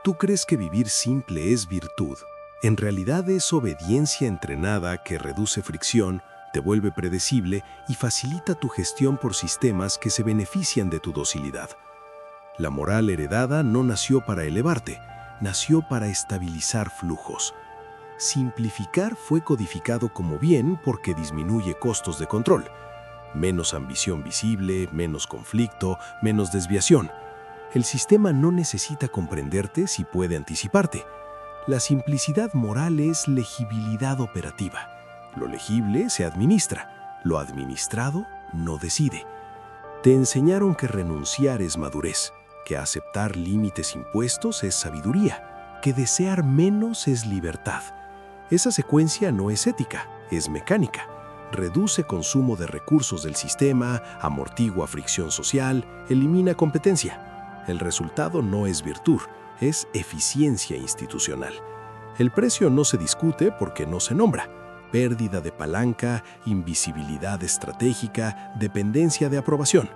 Tú crees que vivir simple es virtud. En realidad es obediencia entrenada que reduce fricción, te vuelve predecible y facilita tu gestión por sistemas que se benefician de tu docilidad. La moral heredada no nació para elevarte, nació para estabilizar flujos. Simplificar fue codificado como bien porque disminuye costos de control. Menos ambición visible, menos conflicto, menos desviación. El sistema no necesita comprenderte si puede anticiparte. La simplicidad moral es legibilidad operativa. Lo legible se administra, lo administrado no decide. Te enseñaron que renunciar es madurez, que aceptar límites impuestos es sabiduría, que desear menos es libertad. Esa secuencia no es ética, es mecánica. Reduce consumo de recursos del sistema, amortigua fricción social, elimina competencia. El resultado no es virtud, es eficiencia institucional. El precio no se discute porque no se nombra. Pérdida de palanca, invisibilidad estratégica, dependencia de aprobación.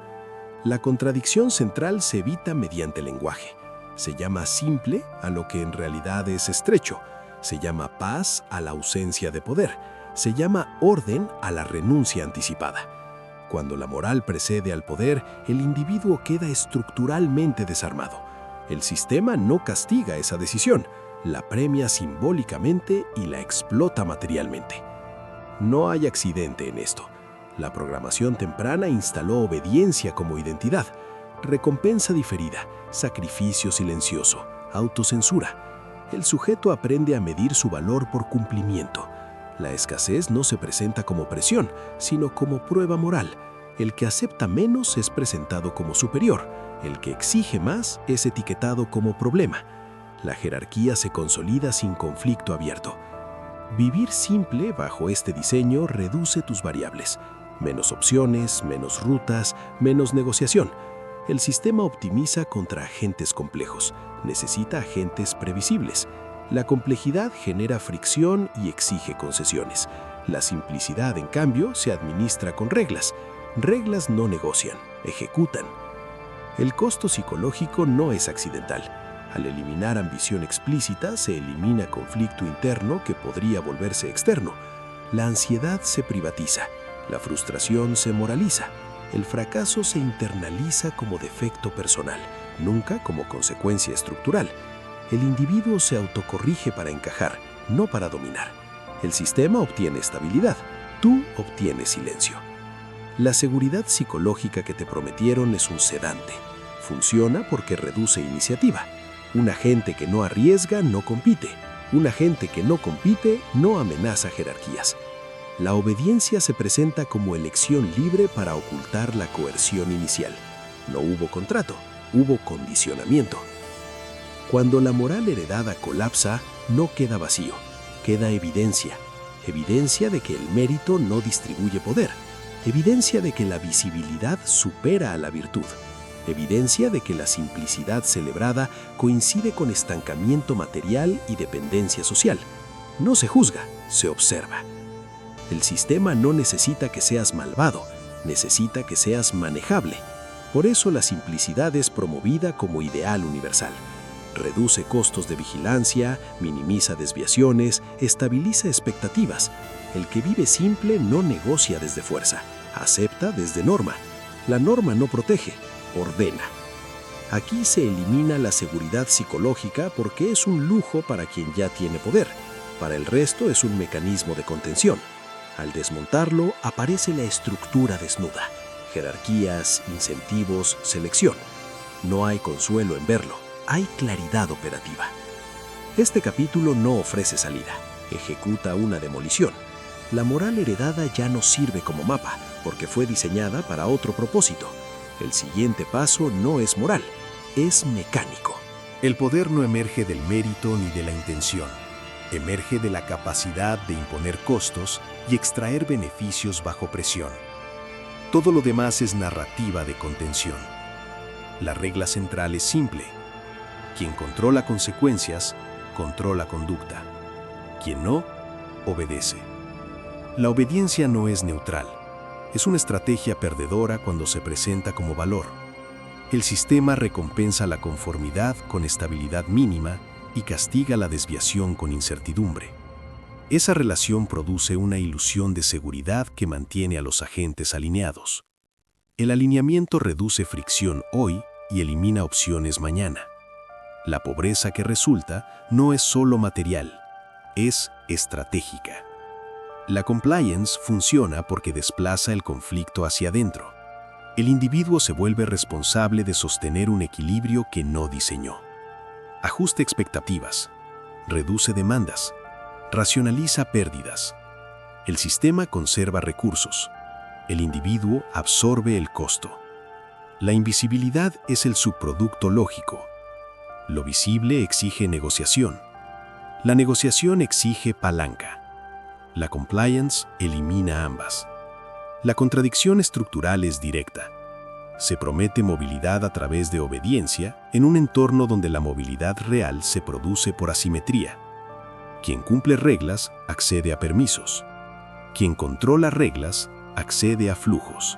La contradicción central se evita mediante el lenguaje. Se llama simple a lo que en realidad es estrecho. Se llama paz a la ausencia de poder. Se llama orden a la renuncia anticipada. Cuando la moral precede al poder, el individuo queda estructuralmente desarmado. El sistema no castiga esa decisión, la premia simbólicamente y la explota materialmente. No hay accidente en esto. La programación temprana instaló obediencia como identidad, recompensa diferida, sacrificio silencioso, autocensura. El sujeto aprende a medir su valor por cumplimiento. La escasez no se presenta como presión, sino como prueba moral. El que acepta menos es presentado como superior. El que exige más es etiquetado como problema. La jerarquía se consolida sin conflicto abierto. Vivir simple bajo este diseño reduce tus variables. Menos opciones, menos rutas, menos negociación. El sistema optimiza contra agentes complejos. Necesita agentes previsibles. La complejidad genera fricción y exige concesiones. La simplicidad, en cambio, se administra con reglas. Reglas no negocian, ejecutan. El costo psicológico no es accidental. Al eliminar ambición explícita, se elimina conflicto interno que podría volverse externo. La ansiedad se privatiza. La frustración se moraliza. El fracaso se internaliza como defecto personal, nunca como consecuencia estructural. El individuo se autocorrige para encajar, no para dominar. El sistema obtiene estabilidad, tú obtienes silencio. La seguridad psicológica que te prometieron es un sedante. Funciona porque reduce iniciativa. Un agente que no arriesga no compite. Un agente que no compite no amenaza jerarquías. La obediencia se presenta como elección libre para ocultar la coerción inicial. No hubo contrato, hubo condicionamiento. Cuando la moral heredada colapsa, no queda vacío, queda evidencia. Evidencia de que el mérito no distribuye poder. Evidencia de que la visibilidad supera a la virtud. Evidencia de que la simplicidad celebrada coincide con estancamiento material y dependencia social. No se juzga, se observa. El sistema no necesita que seas malvado, necesita que seas manejable. Por eso la simplicidad es promovida como ideal universal. Reduce costos de vigilancia, minimiza desviaciones, estabiliza expectativas. El que vive simple no negocia desde fuerza, acepta desde norma. La norma no protege, ordena. Aquí se elimina la seguridad psicológica porque es un lujo para quien ya tiene poder. Para el resto es un mecanismo de contención. Al desmontarlo, aparece la estructura desnuda. Jerarquías, incentivos, selección. No hay consuelo en verlo, hay claridad operativa. Este capítulo no ofrece salida, ejecuta una demolición. La moral heredada ya no sirve como mapa, porque fue diseñada para otro propósito. El siguiente paso no es moral, es mecánico. El poder no emerge del mérito ni de la intención. Emerge de la capacidad de imponer costos y extraer beneficios bajo presión. Todo lo demás es narrativa de contención. La regla central es simple. Quien controla consecuencias, controla conducta. Quien no, obedece. La obediencia no es neutral. Es una estrategia perdedora cuando se presenta como valor. El sistema recompensa la conformidad con estabilidad mínima y castiga la desviación con incertidumbre. Esa relación produce una ilusión de seguridad que mantiene a los agentes alineados. El alineamiento reduce fricción hoy y elimina opciones mañana. La pobreza que resulta no es solo material, es estratégica. La compliance funciona porque desplaza el conflicto hacia adentro. El individuo se vuelve responsable de sostener un equilibrio que no diseñó. Ajusta expectativas, reduce demandas, racionaliza pérdidas. El sistema conserva recursos. El individuo absorbe el costo. La invisibilidad es el subproducto lógico. Lo visible exige negociación. La negociación exige palanca. La compliance elimina ambas. La contradicción estructural es directa. Se promete movilidad a través de obediencia en un entorno donde la movilidad real se produce por asimetría. Quien cumple reglas accede a permisos. Quien controla reglas accede a flujos.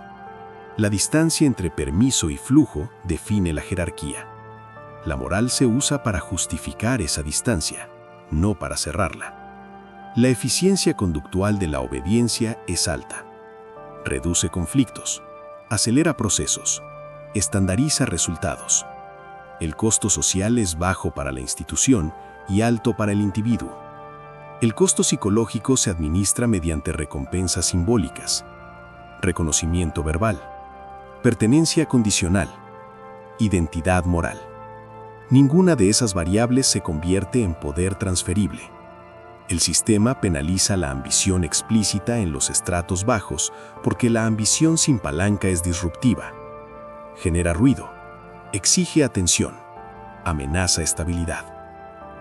La distancia entre permiso y flujo define la jerarquía. La moral se usa para justificar esa distancia, no para cerrarla. La eficiencia conductual de la obediencia es alta. Reduce conflictos, acelera procesos, estandariza resultados. El costo social es bajo para la institución y alto para el individuo. El costo psicológico se administra mediante recompensas simbólicas, reconocimiento verbal, pertenencia condicional, identidad moral. Ninguna de esas variables se convierte en poder transferible. El sistema penaliza la ambición explícita en los estratos bajos porque la ambición sin palanca es disruptiva. Genera ruido, exige atención, amenaza estabilidad.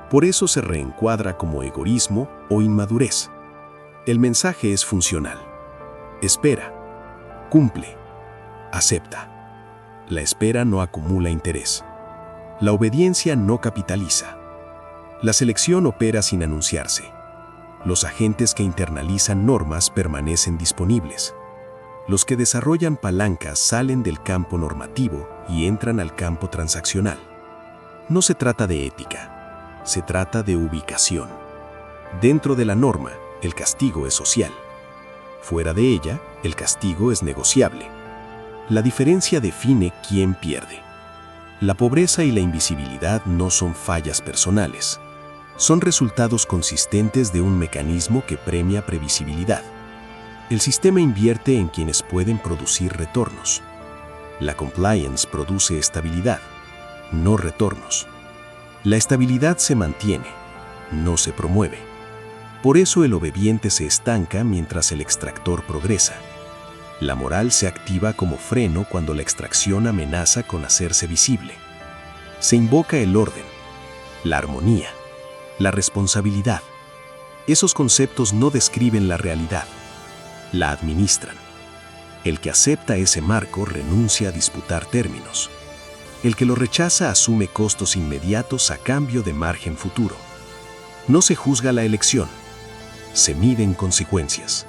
Por eso se reencuadra como egoísmo o inmadurez. El mensaje es funcional. Espera, cumple, acepta. La espera no acumula interés. La obediencia no capitaliza. La selección opera sin anunciarse. Los agentes que internalizan normas permanecen disponibles. Los que desarrollan palancas salen del campo normativo y entran al campo transaccional. No se trata de ética. Se trata de ubicación. Dentro de la norma, el castigo es social. Fuera de ella, el castigo es negociable. La diferencia define quién pierde. La pobreza y la invisibilidad no son fallas personales. Son resultados consistentes de un mecanismo que premia previsibilidad. El sistema invierte en quienes pueden producir retornos. La compliance produce estabilidad, no retornos. La estabilidad se mantiene, no se promueve. Por eso el obediente se estanca mientras el extractor progresa. La moral se activa como freno cuando la extracción amenaza con hacerse visible. Se invoca el orden, la armonía, la responsabilidad. Esos conceptos no describen la realidad, la administran. El que acepta ese marco renuncia a disputar términos. El que lo rechaza asume costos inmediatos a cambio de margen futuro. No se juzga la elección, se miden consecuencias.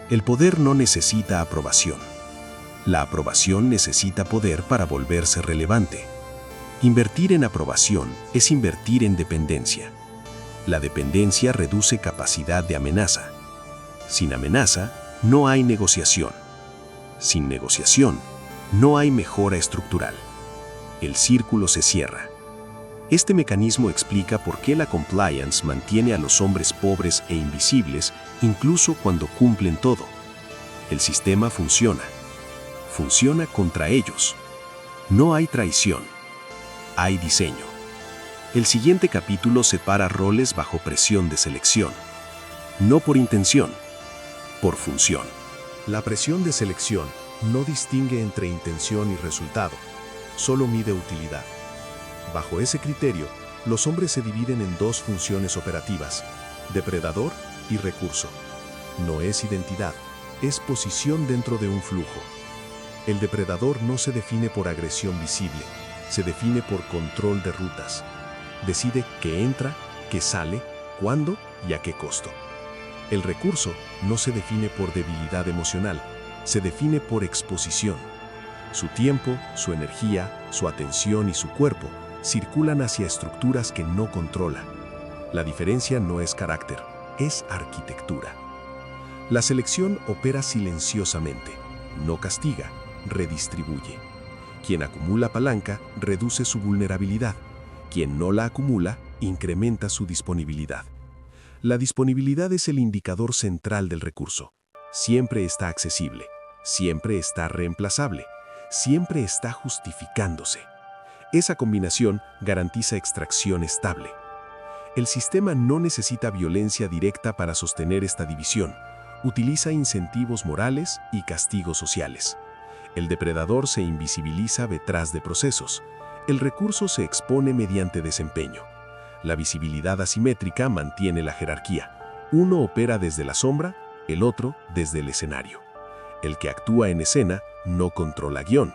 El poder no necesita aprobación. La aprobación necesita poder para volverse relevante. Invertir en aprobación es invertir en dependencia. La dependencia reduce capacidad de amenaza. Sin amenaza, no hay negociación. Sin negociación, no hay mejora estructural. El círculo se cierra. Este mecanismo explica por qué la compliance mantiene a los hombres pobres e invisibles incluso cuando cumplen todo. El sistema funciona. Funciona contra ellos. No hay traición. Hay diseño. El siguiente capítulo separa roles bajo presión de selección. No por intención, por función. La presión de selección no distingue entre intención y resultado. Solo mide utilidad. Bajo ese criterio, los hombres se dividen en dos funciones operativas, depredador y recurso. No es identidad, es posición dentro de un flujo. El depredador no se define por agresión visible, se define por control de rutas. Decide qué entra, qué sale, cuándo y a qué costo. El recurso no se define por debilidad emocional, se define por exposición. Su tiempo, su energía, su atención y su cuerpo circulan hacia estructuras que no controla. La diferencia no es carácter, es arquitectura. La selección opera silenciosamente, no castiga, redistribuye. Quien acumula palanca reduce su vulnerabilidad. Quien no la acumula incrementa su disponibilidad. La disponibilidad es el indicador central del recurso. Siempre está accesible, siempre está reemplazable, siempre está justificándose. Esa combinación garantiza extracción estable. El sistema no necesita violencia directa para sostener esta división. Utiliza incentivos morales y castigos sociales. El depredador se invisibiliza detrás de procesos. El recurso se expone mediante desempeño. La visibilidad asimétrica mantiene la jerarquía. Uno opera desde la sombra, el otro desde el escenario. El que actúa en escena no controla guión.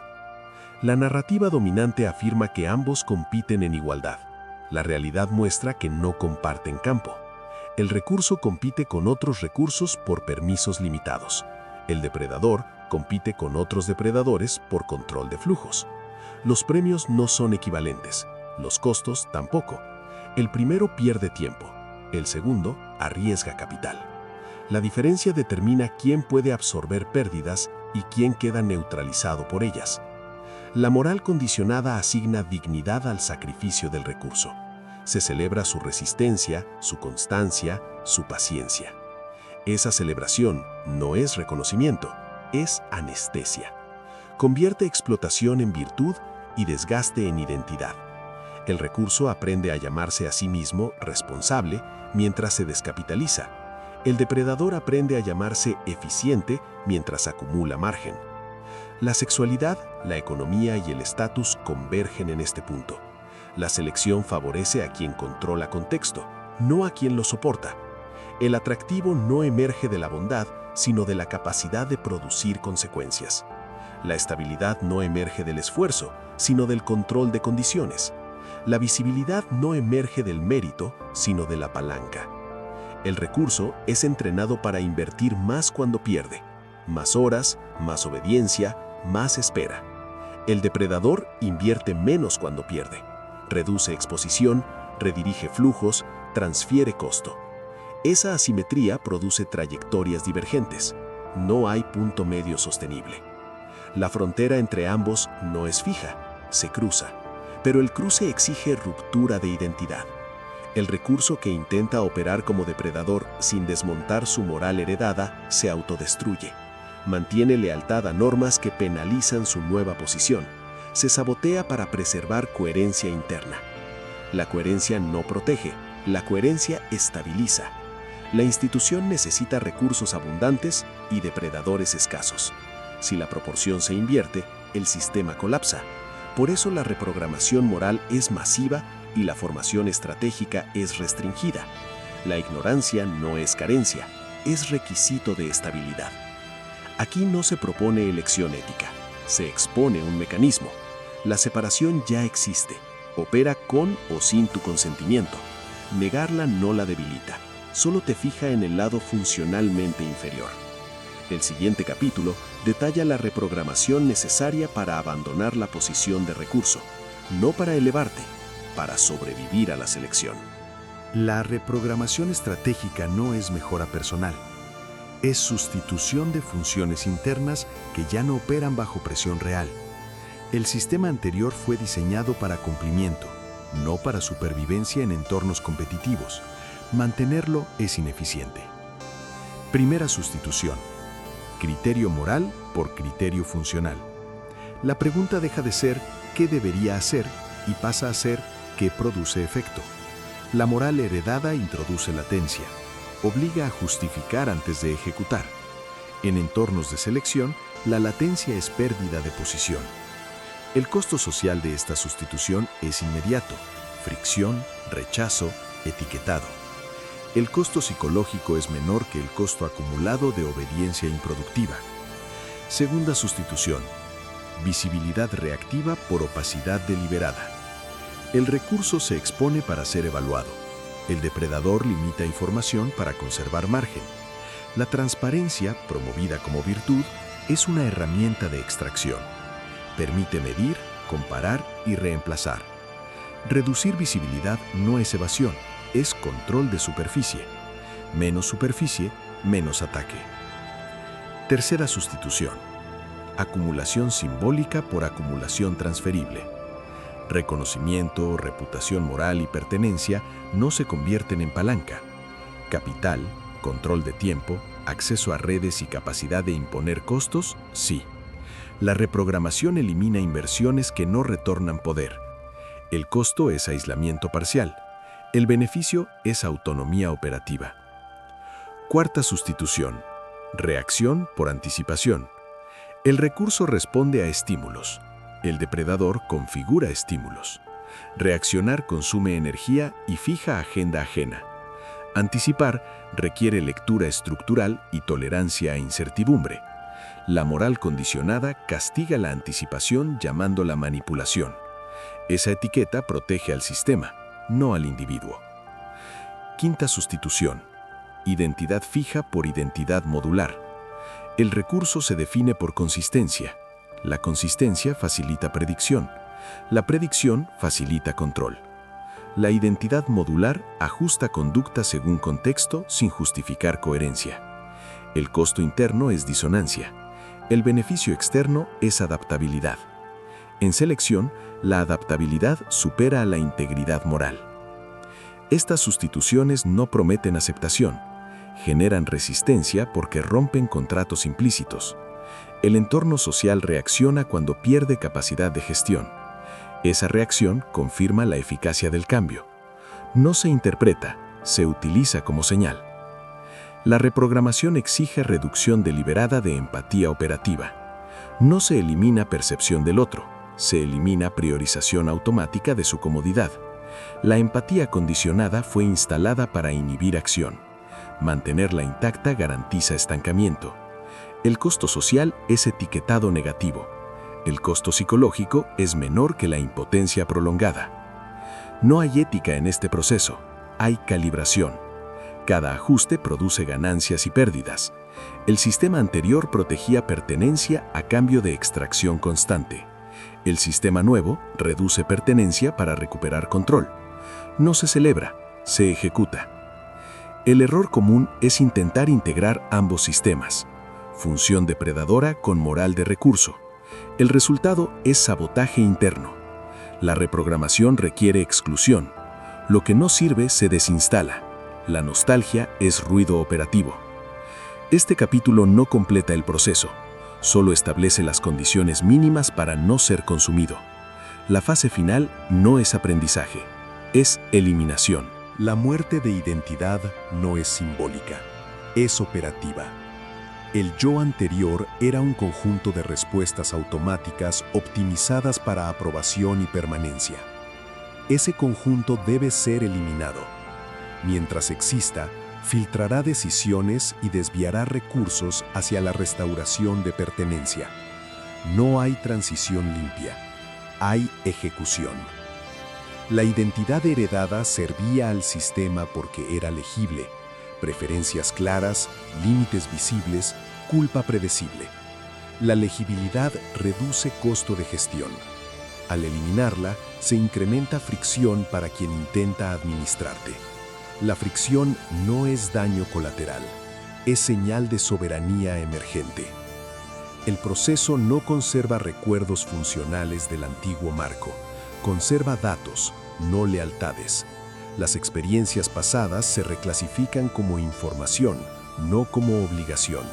La narrativa dominante afirma que ambos compiten en igualdad. La realidad muestra que no comparten campo. El recurso compite con otros recursos por permisos limitados. El depredador compite con otros depredadores por control de flujos. Los premios no son equivalentes, los costos tampoco. El primero pierde tiempo, el segundo arriesga capital. La diferencia determina quién puede absorber pérdidas y quién queda neutralizado por ellas. La moral condicionada asigna dignidad al sacrificio del recurso. Se celebra su resistencia, su constancia, su paciencia. Esa celebración no es reconocimiento, es anestesia. Convierte explotación en virtud y desgaste en identidad. El recurso aprende a llamarse a sí mismo responsable mientras se descapitaliza. El depredador aprende a llamarse eficiente mientras acumula margen. La sexualidad, la economía y el estatus convergen en este punto. La selección favorece a quien controla contexto, no a quien lo soporta. El atractivo no emerge de la bondad, sino de la capacidad de producir consecuencias. La estabilidad no emerge del esfuerzo, sino del control de condiciones. La visibilidad no emerge del mérito, sino de la palanca. El recurso es entrenado para invertir más cuando pierde. Más horas, más obediencia, más espera. El depredador invierte menos cuando pierde. Reduce exposición, redirige flujos, transfiere costo. Esa asimetría produce trayectorias divergentes. No hay punto medio sostenible. La frontera entre ambos no es fija, se cruza. Pero el cruce exige ruptura de identidad. El recurso que intenta operar como depredador sin desmontar su moral heredada se autodestruye. Mantiene lealtad a normas que penalizan su nueva posición. Se sabotea para preservar coherencia interna. La coherencia no protege, la coherencia estabiliza. La institución necesita recursos abundantes y depredadores escasos. Si la proporción se invierte, el sistema colapsa. Por eso la reprogramación moral es masiva y la formación estratégica es restringida. La ignorancia no es carencia, es requisito de estabilidad. Aquí no se propone elección ética, se expone un mecanismo. La separación ya existe, opera con o sin tu consentimiento. Negarla no la debilita, solo te fija en el lado funcionalmente inferior. El siguiente capítulo detalla la reprogramación necesaria para abandonar la posición de recurso, no para elevarte, para sobrevivir a la selección. La reprogramación estratégica no es mejora personal. Es sustitución de funciones internas que ya no operan bajo presión real. El sistema anterior fue diseñado para cumplimiento, no para supervivencia en entornos competitivos. Mantenerlo es ineficiente. Primera sustitución. Criterio moral por criterio funcional. La pregunta deja de ser ¿qué debería hacer? Y pasa a ser ¿qué produce efecto? La moral heredada introduce latencia. Obliga a justificar antes de ejecutar. En entornos de selección, la latencia es pérdida de posición. El costo social de esta sustitución es inmediato: fricción, rechazo, etiquetado. El costo psicológico es menor que el costo acumulado de obediencia improductiva. Segunda sustitución. Visibilidad reactiva por opacidad deliberada. El recurso se expone para ser evaluado. El depredador limita información para conservar margen. La transparencia, promovida como virtud, es una herramienta de extracción. Permite medir, comparar y reemplazar. Reducir visibilidad no es evasión, es control de superficie. Menos superficie, menos ataque. Tercera sustitución. Acumulación simbólica por acumulación transferible. Reconocimiento, reputación moral y pertenencia no se convierten en palanca. Capital, control de tiempo, acceso a redes y capacidad de imponer costos, sí. La reprogramación elimina inversiones que no retornan poder. El costo es aislamiento parcial. El beneficio es autonomía operativa. Cuarta sustitución. Reacción por anticipación. El recurso responde a estímulos. El depredador configura estímulos. Reaccionar consume energía y fija agenda ajena. Anticipar requiere lectura estructural y tolerancia a incertidumbre. La moral condicionada castiga la anticipación llamándola manipulación. Esa etiqueta protege al sistema, no al individuo. Quinta sustitución. Identidad fija por identidad modular. El recurso se define por consistencia. La consistencia facilita predicción. La predicción facilita control. La identidad modular ajusta conducta según contexto sin justificar coherencia. El costo interno es disonancia. El beneficio externo es adaptabilidad. En selección, la adaptabilidad supera a la integridad moral. Estas sustituciones no prometen aceptación. Generan resistencia porque rompen contratos implícitos. El entorno social reacciona cuando pierde capacidad de gestión. Esa reacción confirma la eficacia del cambio. No se interpreta, se utiliza como señal. La reprogramación exige reducción deliberada de empatía operativa. No se elimina percepción del otro, se elimina priorización automática de su comodidad. La empatía condicionada fue instalada para inhibir acción. Mantenerla intacta garantiza estancamiento. El costo social es etiquetado negativo. El costo psicológico es menor que la impotencia prolongada. No hay ética en este proceso, hay calibración. Cada ajuste produce ganancias y pérdidas. El sistema anterior protegía pertenencia a cambio de extracción constante. El sistema nuevo reduce pertenencia para recuperar control. No se celebra, se ejecuta. El error común es intentar integrar ambos sistemas. Función depredadora con moral de recurso. El resultado es sabotaje interno. La reprogramación requiere exclusión. Lo que no sirve se desinstala. La nostalgia es ruido operativo. Este capítulo no completa el proceso, solo establece las condiciones mínimas para no ser consumido. La fase final no es aprendizaje, es eliminación. La muerte de identidad no es simbólica, es operativa. El yo anterior era un conjunto de respuestas automáticas optimizadas para aprobación y permanencia. Ese conjunto debe ser eliminado. Mientras exista, filtrará decisiones y desviará recursos hacia la restauración de pertenencia. No hay transición limpia, hay ejecución. La identidad heredada servía al sistema porque era legible, preferencias claras, límites visibles, culpa predecible. La legibilidad reduce costo de gestión. Al eliminarla, se incrementa fricción para quien intenta administrarte. La fricción no es daño colateral, es señal de soberanía emergente. El proceso no conserva recuerdos funcionales del antiguo marco, conserva datos, no lealtades. Las experiencias pasadas se reclasifican como información, no como obligación.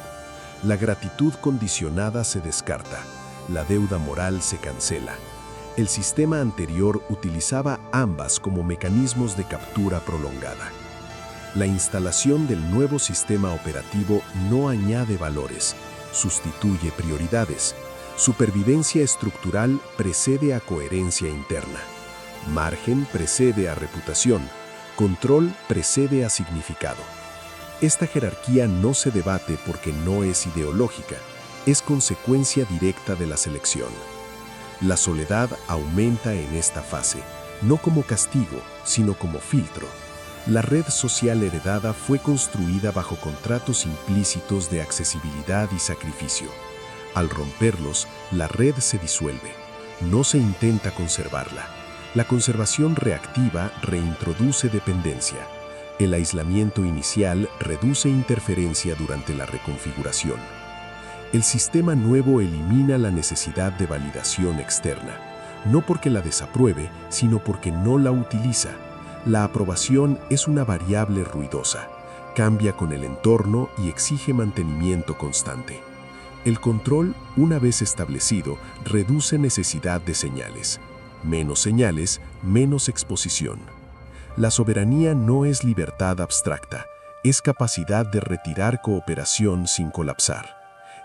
La gratitud condicionada se descarta, la deuda moral se cancela. El sistema anterior utilizaba ambas como mecanismos de captura prolongada. La instalación del nuevo sistema operativo no añade valores, sustituye prioridades. Supervivencia estructural precede a coherencia interna. Margen precede a reputación. Control precede a significado. Esta jerarquía no se debate porque no es ideológica, es consecuencia directa de la selección. La soledad aumenta en esta fase, no como castigo, sino como filtro. La red social heredada fue construida bajo contratos implícitos de accesibilidad y sacrificio. Al romperlos, la red se disuelve. No se intenta conservarla. La conservación reactiva reintroduce dependencia. El aislamiento inicial reduce interferencia durante la reconfiguración. El sistema nuevo elimina la necesidad de validación externa, no porque la desapruebe, sino porque no la utiliza. La aprobación es una variable ruidosa, cambia con el entorno y exige mantenimiento constante. El control, una vez establecido, reduce necesidad de señales. Menos señales, menos exposición. La soberanía no es libertad abstracta, es capacidad de retirar cooperación sin colapsar.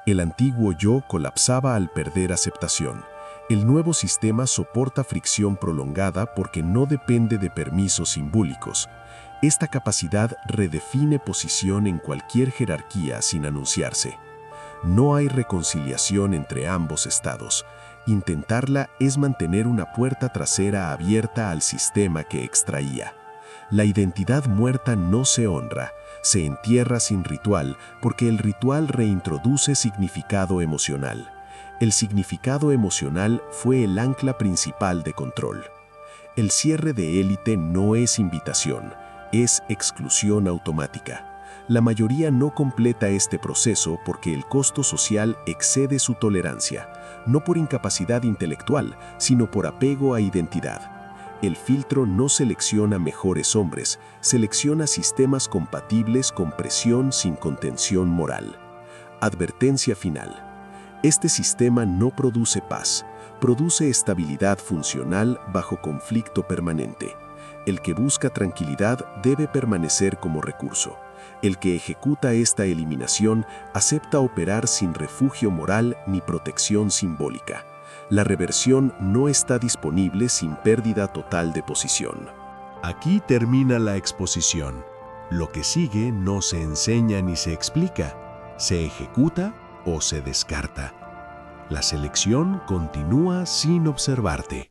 El antiguo yo colapsaba al perder aceptación. El nuevo sistema soporta fricción prolongada porque no depende de permisos simbólicos. Esta capacidad redefine posición en cualquier jerarquía sin anunciarse. No hay reconciliación entre ambos estados. Intentarla es mantener una puerta trasera abierta al sistema que extraía. La identidad muerta no se honra, se entierra sin ritual porque el ritual reintroduce significado emocional. El significado emocional fue el ancla principal de control. El cierre de élite no es invitación, es exclusión automática. La mayoría no completa este proceso porque el costo social excede su tolerancia, no por incapacidad intelectual, sino por apego a identidad. El filtro no selecciona mejores hombres, selecciona sistemas compatibles con presión sin contención moral. Advertencia final. Este sistema no produce paz, produce estabilidad funcional bajo conflicto permanente. El que busca tranquilidad debe permanecer como recurso. El que ejecuta esta eliminación acepta operar sin refugio moral ni protección simbólica. La reversión no está disponible sin pérdida total de posición. Aquí termina la exposición. Lo que sigue no se enseña ni se explica, se ejecuta o se descarta. La selección continúa sin observarte.